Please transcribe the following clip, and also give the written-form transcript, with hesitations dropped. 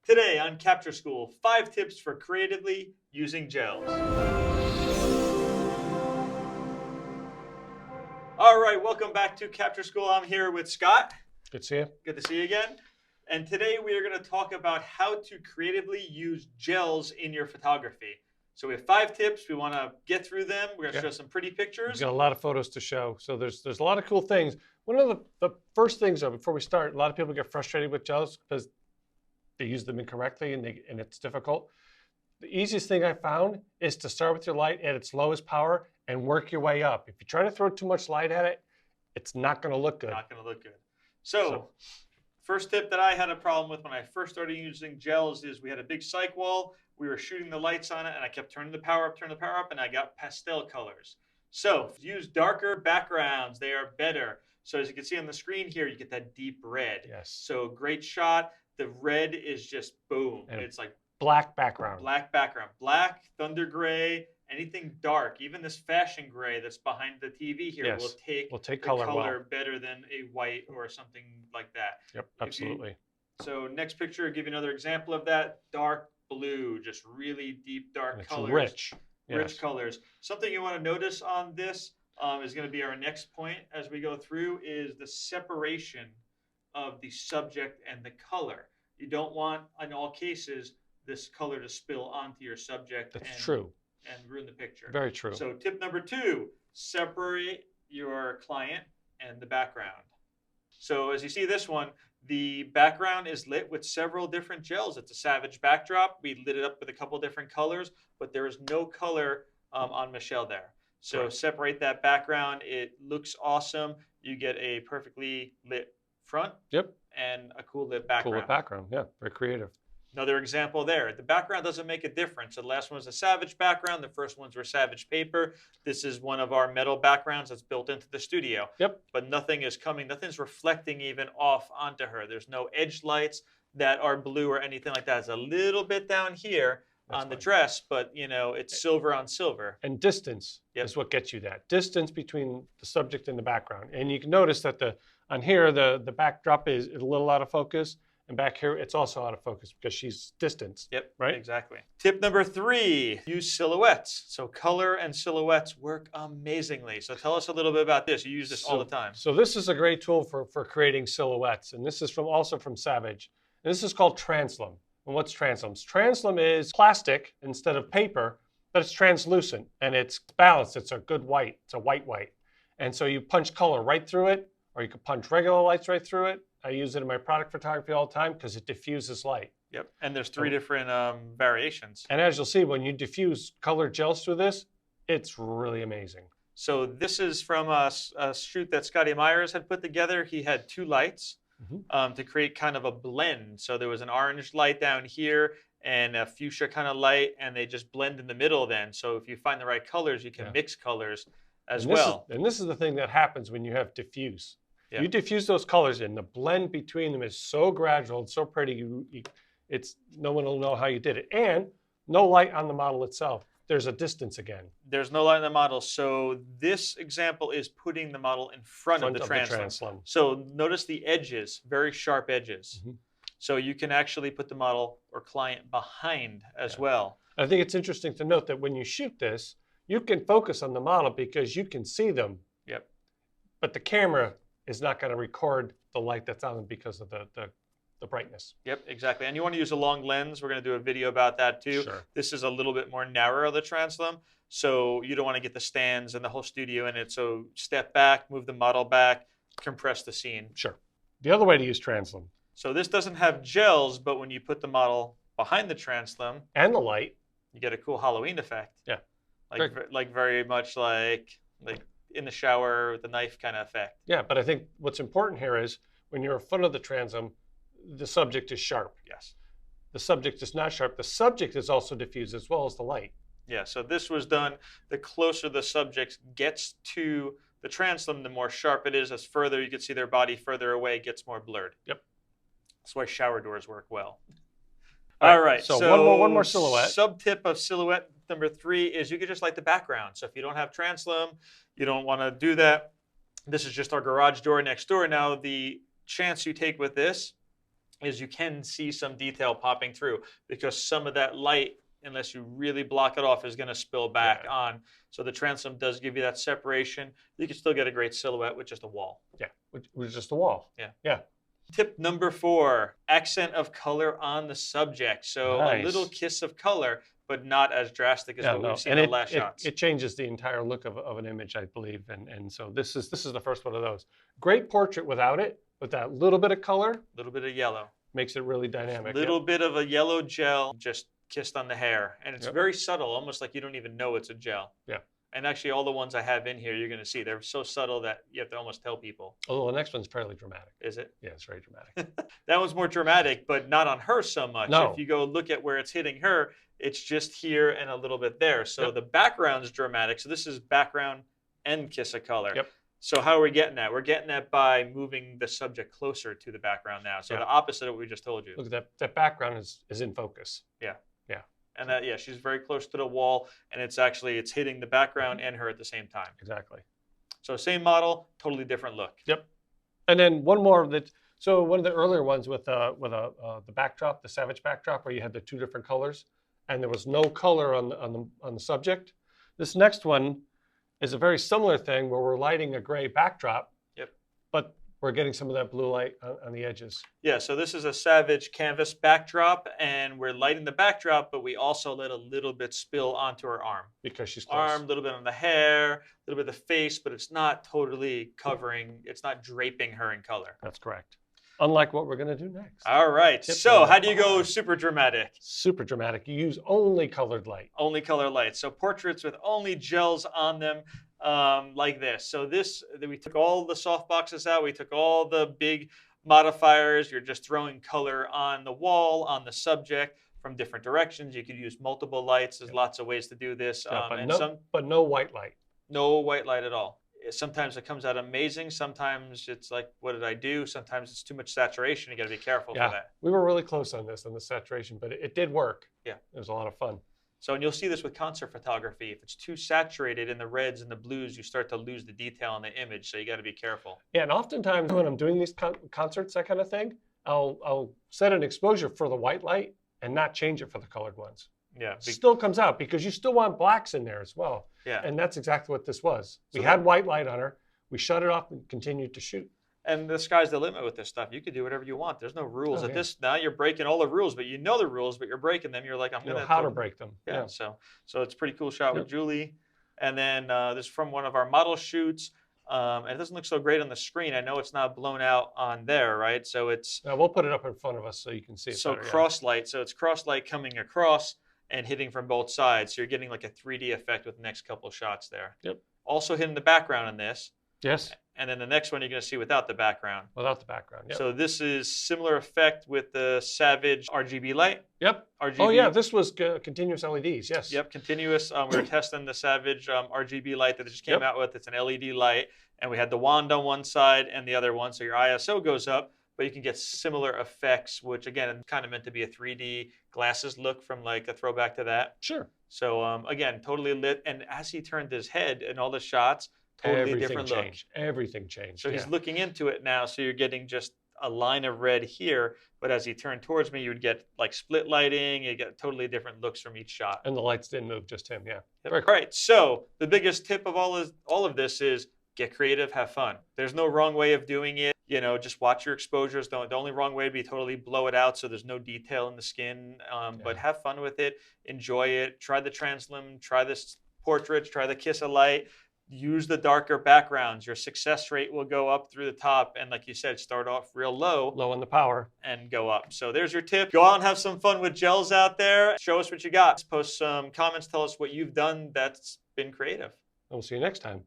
Today on Capture School, 5 tips for creatively using gels. All right, welcome back to Capture School. I'm here with Scott. Good to see you. Good to see you again. And today we are going to talk about how to creatively use gels in your photography. So we have 5 tips. We want to get through them. We're going to show some pretty pictures. We've got a lot of photos to show. So there's a lot of cool things. One of the first things, though, before we start, a lot of people get frustrated with gels because they use them incorrectly and it's difficult. The easiest thing I found is to start with your light at its lowest power and work your way up. If you try to throw too much light at it, it's not going to look good. Not going to look good. So first tip that I had a problem with when I first started using gels is we had a big cyc wall. We were shooting the lights on it, and I kept turning the power up, and I got pastel colors. So use darker backgrounds. They are better. So as you can see on the screen here, you get that deep red. Yes. So great shot. The red is just boom. And it's like black background. Black background. Black, thunder gray, anything dark. Even this fashion gray that's behind the TV here will take color better than a white or something like that. Yep, absolutely. So next picture, I'll give you another example of that. Dark blue, just really deep dark colors. Rich. Rich colors. Something you want to notice on this is going to be our next point as we go through is the separation of the subject and the color. You don't want, in all cases, this color to spill onto your subject. That's true. And ruin the picture. Very true. So tip number 2, separate your client and the background. So as you see this one, the background is lit with several different gels. It's a Savage backdrop. We lit it up with a couple different colors, but there is no color on Michelle there. So separate that background. It looks awesome. You get a perfectly lit front. Yep. And a cool lit background. Cool lit background. Yeah, very creative. Another example there. The background doesn't make a difference. So the last one was a Savage background. The first ones were Savage paper. This is one of our metal backgrounds that's built into the studio. Yep. But nothing's reflecting even off onto her. There's no edge lights that are blue or anything like that. It's a little bit down here on the dress, but it's silver on silver. And distance is what gets you that. Distance between the subject and the background. And you can notice that on here, the backdrop is a little out of focus. And back here, it's also out of focus because she's distanced. Yep, right? Exactly. Tip number 3, use silhouettes. So color and silhouettes work amazingly. So tell us a little bit about this. You use this all the time. So this is a great tool for creating silhouettes. And this is also from Savage. And this is called Translim. And what's Translim? Translim is plastic instead of paper, but it's translucent and it's balanced. It's a good white. It's a white. And so you punch color right through it, or you could punch regular lights right through it. I use it in my product photography all the time because it diffuses light. Yep, and there's 3 different variations. And as you'll see, when you diffuse colored gels through this, it's really amazing. So this is from a shoot that Scotty Myers had put together. He had 2 lights to create kind of a blend. So there was an orange light down here and a fuchsia kind of light, and they just blend in the middle then. So if you find the right colors, you can mix colors as well. And this is the thing that happens when you have diffuse. Yeah. You diffuse those colors and the blend between them is so gradual and so pretty, no one will know how you did it. And no light on the model itself. There's a distance again. There's no light on the model. So this example is putting the model in front of the Translim. So notice the edges, very sharp edges. So you can actually put the model or client behind as well. I think it's interesting to note that when you shoot this, you can focus on the model because you can see them. Yep. But the camera is not going to record the light that's on them because of the brightness. Yep, exactly. And you want to use a long lens. We're going to do a video about that too. Sure. This is a little bit more narrow, the Translim. So you don't want to get the stands and the whole studio in it. So step back, move the model back, compress the scene. Sure. The other way to use Translim. So this doesn't have gels, but when you put the model behind the Translim and the light, you get a cool Halloween effect. Yeah. Like very much like in the shower with the knife kind of effect. Yeah, but I think what's important here is when you're in front of the Translim, the subject is sharp. Yes. The subject is not sharp. The subject is also diffused as well as the light. Yeah, so this was done, the closer the subject gets to the Translim, the more sharp it is. As further you can see their body further away, it gets more blurred. Yep. That's why shower doors work well. All right. So one more silhouette. Sub tip of silhouette number 3 is you could just light the background. So if you don't have Translim, you don't want to do that. This is just our garage door next door. Now the chance you take with this is you can see some detail popping through because some of that light, unless you really block it off, is going to spill back Yeah. on. So the transom does give you that separation. You can still get a great silhouette with just a wall. Yeah, which was just a wall. Yeah. Yeah. Tip number 4, accent of color on the subject. So a little Nice. kiss of color, but not as drastic as Yeah, what no, we've seen and in the last shots. it changes the entire look of an image, I believe, and so this is the first one of those. Great portrait without it, but that little bit of color A little bit of yellow. makes it really dynamic. Little bit of a yellow gel just kissed on the hair. And it's Yep. very subtle, almost like you don't even know it's a gel. Yeah. And actually, all the ones I have in here, you're going to see they're so subtle that you have to almost tell people. Although the next one's fairly dramatic. Is it? Yeah, it's very dramatic. That one's more dramatic, but not on her so much. No. If you go look at where it's hitting her, it's just here and a little bit there. So Yep. the background's dramatic. So this is background and kiss of color. Yep. So how are we getting that? We're getting that by moving the subject closer to the background now. So Yeah. the opposite of what we just told you. Look at that background is in focus. Yeah. Yeah. And that, yeah, she's very close to the wall, and it's hitting the background and her at the same time. Exactly. So same model, totally different look. Yep. And then one more that, so one of the earlier ones with the backdrop, the Savage backdrop, where you had the two different colors, and there was no color on the subject. This next one is a very similar thing where we're lighting a gray backdrop. Yep. But we're getting some of that blue light on the edges. Yeah, so this is a Savage canvas backdrop, and we're lighting the backdrop, but we also let a little bit spill onto her arm. Because she's close. Arm, a little bit on the hair, a little bit of the face, but it's not totally covering, it's not draping her in color. That's correct. Unlike what we're going to do next. All right, Tip so number how do you go 5. super dramatic? Super dramatic. You use only colored light. Only color lights. So portraits with only gels on them, like this. So we took all the soft boxes out. We took all the big modifiers. You're just throwing color on the wall, on the subject from different directions. You could use multiple lights. There's lots of ways to do this. Yeah, And but no white light. no white light at all. Sometimes it comes out amazing. Sometimes it's like, what did I do? Sometimes it's too much saturation. You got to be careful for that. We were really close on this, on the saturation, but it did work. Yeah. It was a lot of fun. So, and you'll see this with concert photography. If it's too saturated in the reds and the blues, you start to lose the detail in the image. So you got to be careful. Yeah, and oftentimes when I'm doing these concerts, that kind of thing, I'll set an exposure for the white light and not change it for the colored ones. Yeah. Still comes out because you still want blacks in there as well. Yeah. And that's exactly what this was. So We had white light on her. We shut it off and continued to shoot. And the sky's the limit with this stuff. You could do whatever you want. There's no rules. Oh, At yeah. this now, you're breaking all the rules, but you know the rules, but you're breaking them. You're like, I'm You gonna know how to break them. Yeah. So it's a pretty cool shot with Yep. Julie. And then this is from one of our model shoots. And it doesn't look so great on the screen. I know it's not blown out on there, right? So it's Now we'll put it up in front of us so you can see it so better, yeah. cross light. So it's cross light coming across and hitting from both sides. So you're getting like a 3D effect with the next couple shots there. Yep. Also hitting the background in this. Yes, And then the next one you're going to see without the background. without the background. Yep. So this is similar effect with the Savage RGB light. Yep. RGB. Oh yeah, this was continuous LEDs. Yes. Yep, continuous. We were testing the Savage RGB light that they just came Yep. out with. It's an LED light, and we had the wand on one side and the other one, so your ISO goes up, but you can get similar effects, which again, kind of meant to be a 3D glasses look from like a throwback to that. Sure. So again, totally lit. And as he turned his head in all the shots, totally Everything different look. changed. Everything changed. So he's yeah. looking into it now, so you're getting just a line of red here, but as he turned towards me, you would get like split lighting, you get totally different looks from each shot. And the lights didn't move, just him. Yeah. All right, so the biggest tip of all of this is get creative, have fun. There's no wrong way of doing it. You know, just watch your exposures. The only wrong way would be totally blow it out so there's no detail in the skin, but have fun with it, enjoy it, try the translim, try this portraits, try the kiss of light. Use the darker backgrounds. Your success rate will go up through the top. And like you said, start off real low Low on the power. and go up. So there's your tip. Go out and have some fun with gels out there. Show us what you got. Post some comments. Tell us what you've done that's been creative. And we'll see you next time.